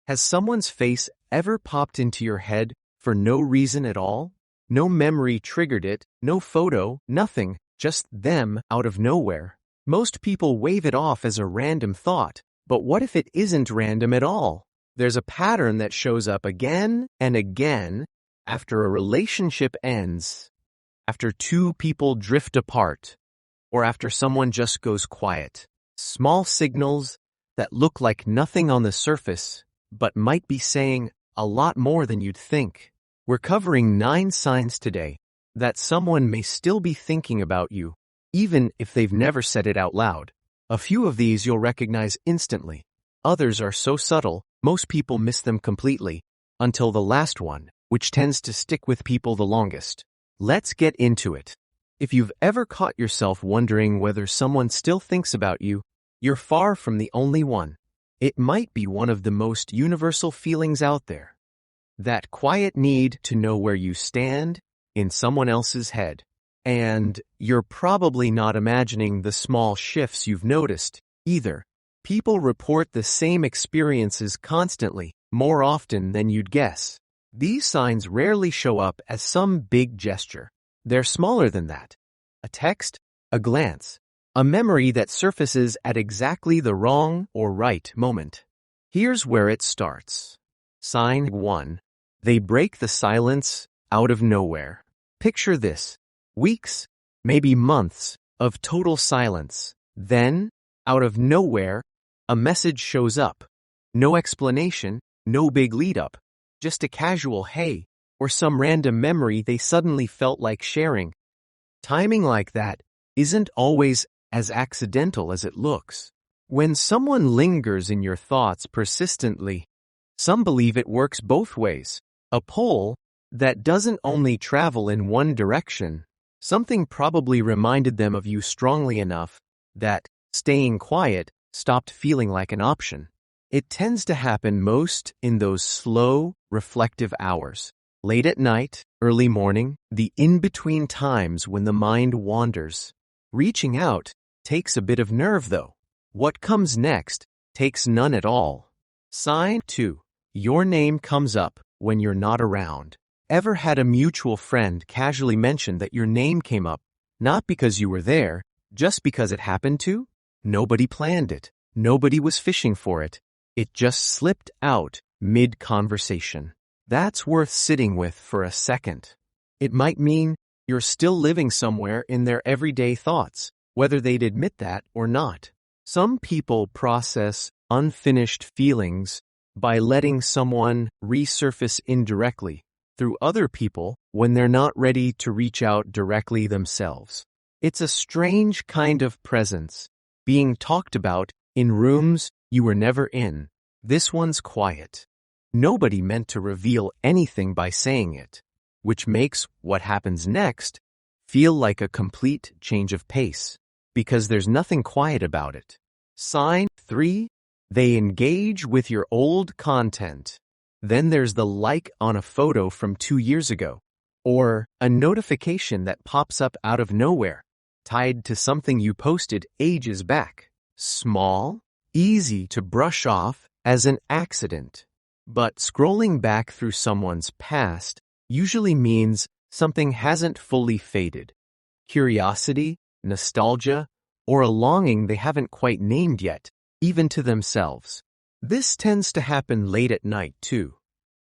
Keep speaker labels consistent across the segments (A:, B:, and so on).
A: Has someone's face ever popped into your head for no reason at all? No memory triggered it, no photo, nothing, just them out of nowhere. Most people wave it off as a random thought, but what if it isn't random at all? There's a pattern that shows up again and again after a relationship ends, after two people drift apart, or after someone just goes quiet. Small signals that look like nothing on the surface, but might be saying a lot more than you'd think. We're covering 9 signs today that someone may still be thinking about you, even if they've never said it out loud. A few of these you'll recognize instantly. Others are so subtle, most people miss them completely, until the last one, which tends to stick with people the longest. Let's get into it. If you've ever caught yourself wondering whether someone still thinks about you, you're far from the only one. It might be one of the most universal feelings out there. That quiet need to know where you stand in someone else's head. And you're probably not imagining the small shifts you've noticed, either. People report the same experiences constantly, more often than you'd guess. These signs rarely show up as some big gesture. They're smaller than that. A text, a glance, a memory that surfaces at exactly the wrong or right moment. Here's where it starts. Sign 1. They break the silence out of nowhere. Picture this. Weeks, maybe months, of total silence. Then, out of nowhere, a message shows up. No explanation, no big lead-up. Just a casual hey, or some random memory they suddenly felt like sharing. Timing like that isn't always as accidental as it looks. When someone lingers in your thoughts persistently, some believe it works both ways. A pull that doesn't only travel in one direction. Something probably reminded them of you strongly enough that staying quiet stopped feeling like an option. It tends to happen most in those slow, reflective hours. Late at night, early morning, the in-between times when the mind wanders. Reaching out takes a bit of nerve though. What comes next takes none at all. Sign 2. Your name comes up when you're not around. Ever had a mutual friend casually mention that your name came up, not because you were there, just because it happened to? Nobody planned it. Nobody was fishing for it. It just slipped out mid-conversation. That's worth sitting with for a second. It might mean you're still living somewhere in their everyday thoughts, whether they'd admit that or not. Some people process unfinished feelings by letting someone resurface indirectly through other people when they're not ready to reach out directly themselves. It's a strange kind of presence, being talked about in rooms you were never in. This one's quiet. Nobody meant to reveal anything by saying it, which makes what happens next feel like a complete change of pace, because there's nothing quiet about it. Sign 3. They engage with your old content. Then there's the like on a photo from 2 years ago, or a notification that pops up out of nowhere, tied to something you posted ages back. Small, easy to brush off as an accident. But scrolling back through someone's past usually means something hasn't fully faded. Curiosity, nostalgia, or a longing they haven't quite named yet, even to themselves. This tends to happen late at night, too.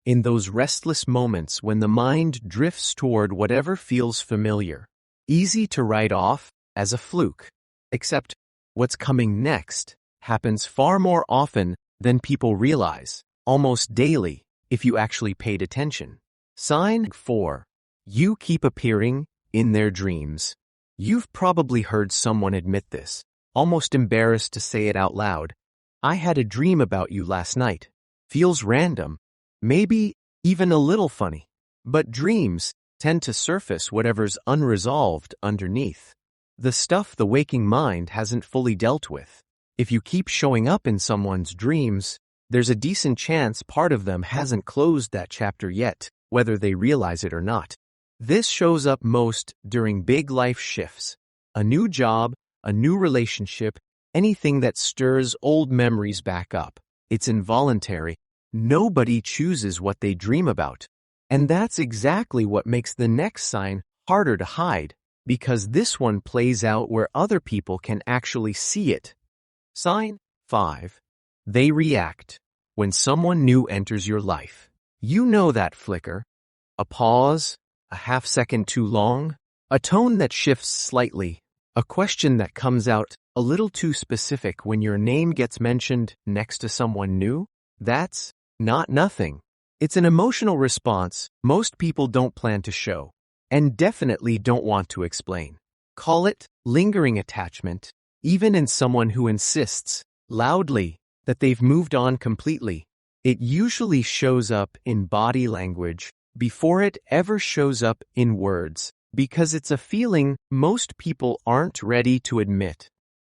A: In those restless moments when the mind drifts toward whatever feels familiar. Easy to write off as a fluke. Except what's coming next happens far more often than people realize. Almost daily, if you actually paid attention. Sign 4. You keep appearing in their dreams. You've probably heard someone admit this, almost embarrassed to say it out loud. I had a dream about you last night. Feels random, maybe even a little funny. But dreams tend to surface whatever's unresolved underneath. The stuff the waking mind hasn't fully dealt with. If you keep showing up in someone's dreams, there's a decent chance part of them hasn't closed that chapter yet, whether they realize it or not. This shows up most during big life shifts. A new job, a new relationship, anything that stirs old memories back up. It's involuntary, Nobody chooses what they dream about. And that's exactly what makes the next sign harder to hide, because this one plays out where other people can actually see it. Sign 5. They react. When someone new enters your life, you know that flicker. A pause, a half second too long, a tone that shifts slightly, a question that comes out a little too specific when your name gets mentioned next to someone new. That's not nothing. It's an emotional response most people don't plan to show, and definitely don't want to explain. Call it lingering attachment, even in someone who insists, loudly, that they've moved on completely. It usually shows up in body language before it ever shows up in words, because it's a feeling most people aren't ready to admit.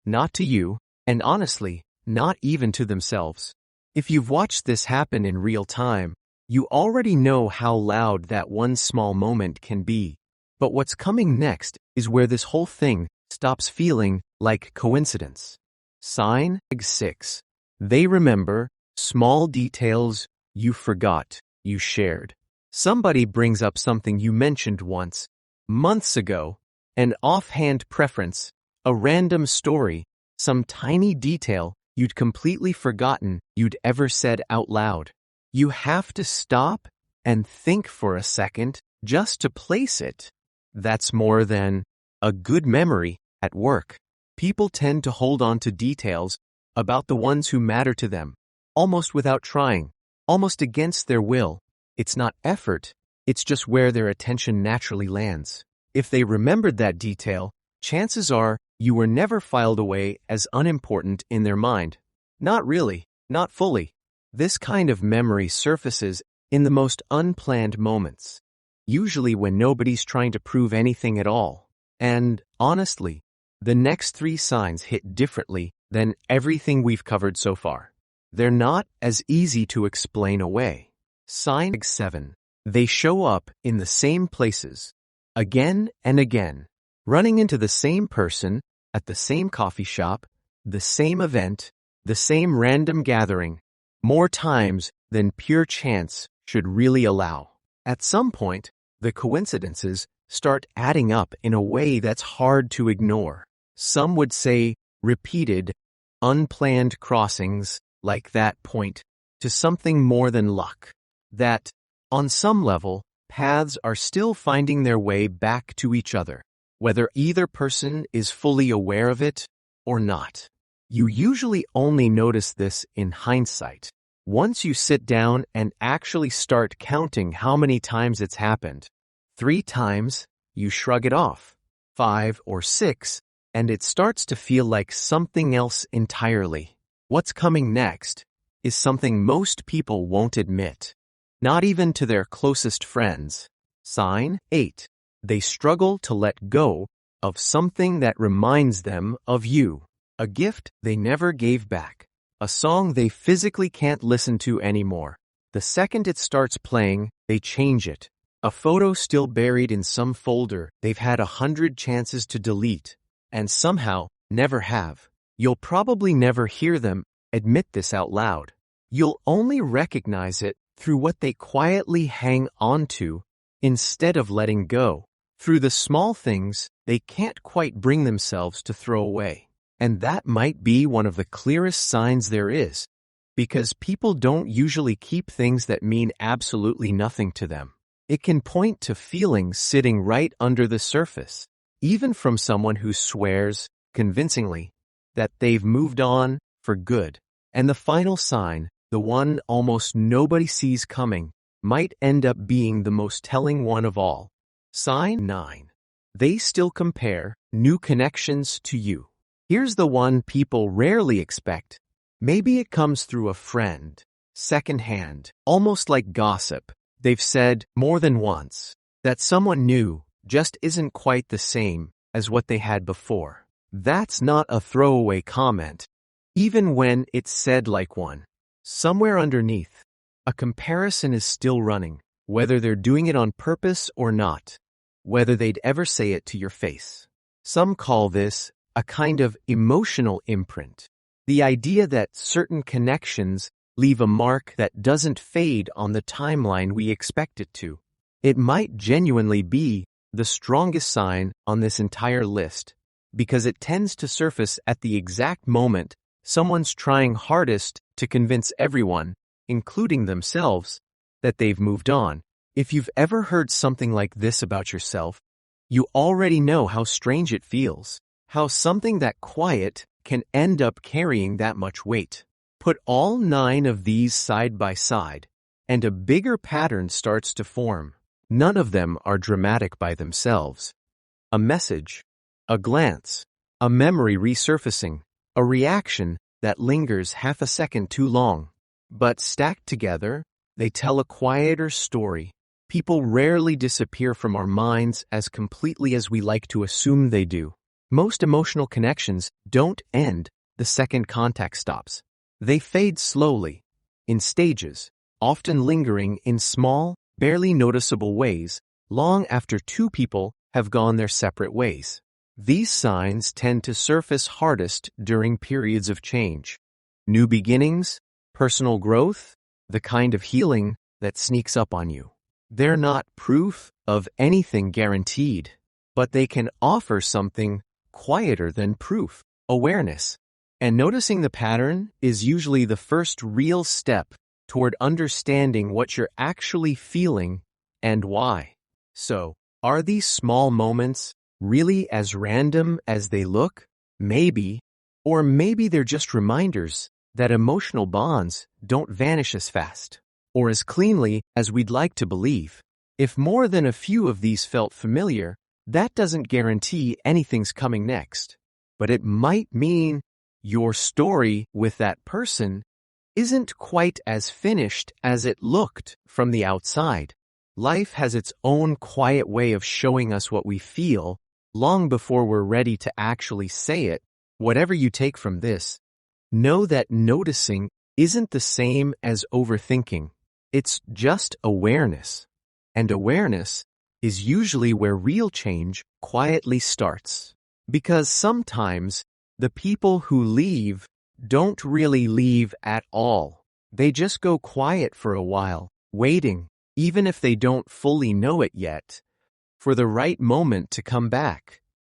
A: Not to you, and honestly, not even to themselves. If you've watched this happen in real time, you already know how loud that one small moment can be. But what's coming next is where this whole thing stops feeling like coincidence. Sign 6. They remember small details you forgot you shared. Somebody brings up something you mentioned once, months ago, an offhand preference, a random story, some tiny detail you'd completely forgotten you'd ever said out loud. You have to stop and think for a second just to place it. That's more than a good memory at work. People tend to hold on to details about the ones who matter to them, almost without trying, almost against their will. It's not effort, it's just where their attention naturally lands. If they remembered that detail, chances are you were never filed away as unimportant in their mind. Not really, not fully. This kind of memory surfaces in the most unplanned moments, usually when nobody's trying to prove anything at all. And, honestly, the next 3 signs hit differently than everything we've covered so far. They're not as easy to explain away. Sign 7. They show up in the same places, again and again, running into the same person, at the same coffee shop, the same event, the same random gathering, more times than pure chance should really allow. At some point, the coincidences start adding up in a way that's hard to ignore. Some would say repeated, unplanned crossings like that point to something more than luck. That, on some level, paths are still finding their way back to each other, whether either person is fully aware of it or not. You usually only notice this in hindsight. Once you sit down and actually start counting how many times it's happened. 3 times, you shrug it off. 5 or 6, and it starts to feel like something else entirely. What's coming next is something most people won't admit, not even to their closest friends. Sign 8. They struggle to let go of something that reminds them of you. A gift they never gave back. A song they physically can't listen to anymore. The second it starts playing, they change it. A photo still buried in some folder they've had 100 chances to delete, and somehow never have. You'll probably never hear them admit this out loud. You'll only recognize it through what they quietly hang on to instead of letting go, through the small things they can't quite bring themselves to throw away. And that might be one of the clearest signs there is, because people don't usually keep things that mean absolutely nothing to them. It can point to feelings sitting right under the surface, even from someone who swears, convincingly, that they've moved on for good. And the final sign, the one almost nobody sees coming, might end up being the most telling one of all. Sign 9. They still compare new connections to you. Here's the one people rarely expect. Maybe it comes through a friend, secondhand, almost like gossip. They've said more than once that someone new just isn't quite the same as what they had before. That's not a throwaway comment, even when it's said like one. Somewhere underneath, a comparison is still running, whether they're doing it on purpose or not, whether they'd ever say it to your face. Some call this a kind of emotional imprint. The idea that certain connections leave a mark that doesn't fade on the timeline we expect it to. It might genuinely be the strongest sign on this entire list, because it tends to surface at the exact moment someone's trying hardest to convince everyone, including themselves, that they've moved on. If you've ever heard something like this about yourself, you already know how strange it feels, how something that quiet can end up carrying that much weight. Put all 9 of these side by side, and a bigger pattern starts to form. None of them are dramatic by themselves. A message, a glance, a memory resurfacing, a reaction that lingers half a second too long. But stacked together, they tell a quieter story. People rarely disappear from our minds as completely as we like to assume they do. Most emotional connections don't end the second contact stops. They fade slowly, in stages, often lingering in small, barely noticeable ways, long after two people have gone their separate ways. These signs tend to surface hardest during periods of change. New beginnings, personal growth, the kind of healing that sneaks up on you. They're not proof of anything guaranteed, but they can offer something quieter than proof, awareness. And noticing the pattern is usually the first real step toward understanding what you're actually feeling and why. So, are these small moments really as random as they look? Maybe. Or maybe they're just reminders that emotional bonds don't vanish as fast or as cleanly as we'd like to believe. If more than a few of these felt familiar, that doesn't guarantee anything's coming next. But it might mean your story with that person isn't quite as finished as it looked from the outside. Life has its own quiet way of showing us what we feel long before we're ready to actually say it. Whatever you take from this, know that noticing isn't the same as overthinking. It's just awareness. And awareness is usually where real change quietly starts. Because sometimes the people who leave don't really leave at all. They just go quiet for a while, waiting, even if they don't fully know it yet, for the right moment to come back.